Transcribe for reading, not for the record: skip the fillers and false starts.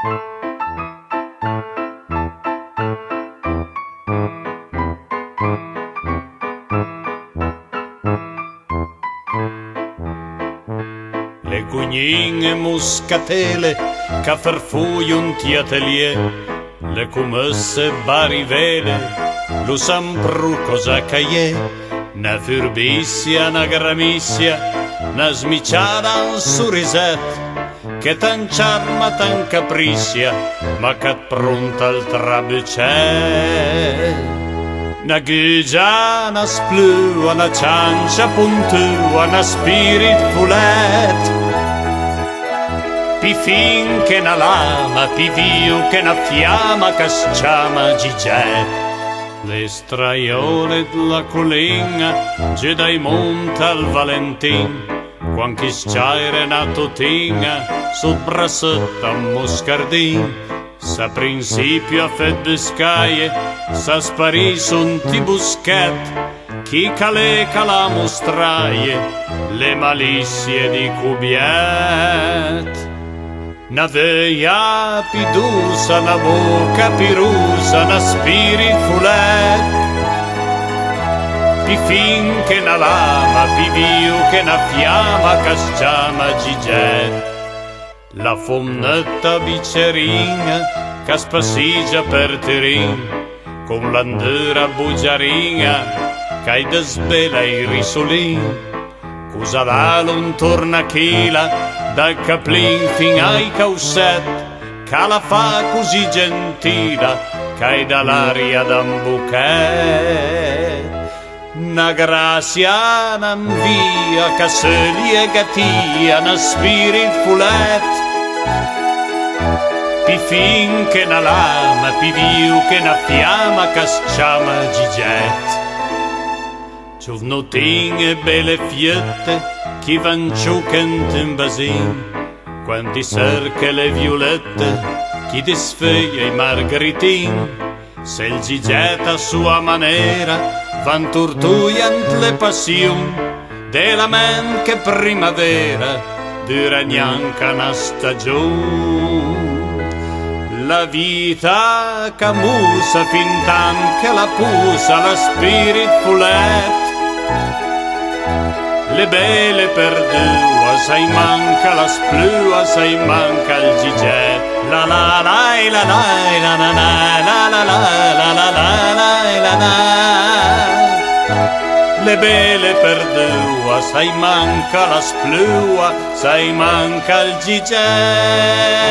Le cugnine muscatele ca farfugliun ti atelier, le commesse barivele, lo sampru cosa caie, na furbissia, na grammissia, na smiciada un suriset, che tan charma, tan capriccia, ma che pronta al trabucet. Na gugia, na splua, na ciancia puntua, na spirit fulet, pi fin che na lama, pi viu che na fiamma che sciama giget. Le straiole della colina, giù dai monti al Valentin, quan chi sciaire na totina, sul brassetta moscardin, sa principio a fet biscaie, sa sparì son ti buschet, chi caleca la mostraie, le malizie di cubiet. Na veia pidusa, na bocca pirusa, na spirit fulet, pi fin che na lama, pi viu che na fiamma casciama giget. La fomnetta bicerina che spassiggia per terin, con l'andera bugiarina che desbela i risolin, cosa vale un tornachila dal caplin fin ai causet, che la fa così gentile che dall'aria d'un bouquet. Na grazia, na via, che se liegatia, na spirit fulet, pi fin che na lama, pi viu che na fiamma che sciama giget. Giovnotin e belle fiette, chi van ciucent in basin, quanti cerca le violette, chi disfeia i margaritin, se il giget a sua manera, van tortuiant le passion della men che primavera dura neanche una stagione. La vita camusa fin tant che la pusa la spirit fulet, le belle perdua, sai manca la splua, sai manca il giget. La la la la la la la la la la la la la la la. Le belle perdua, sai manca la splua, sai manca il giget.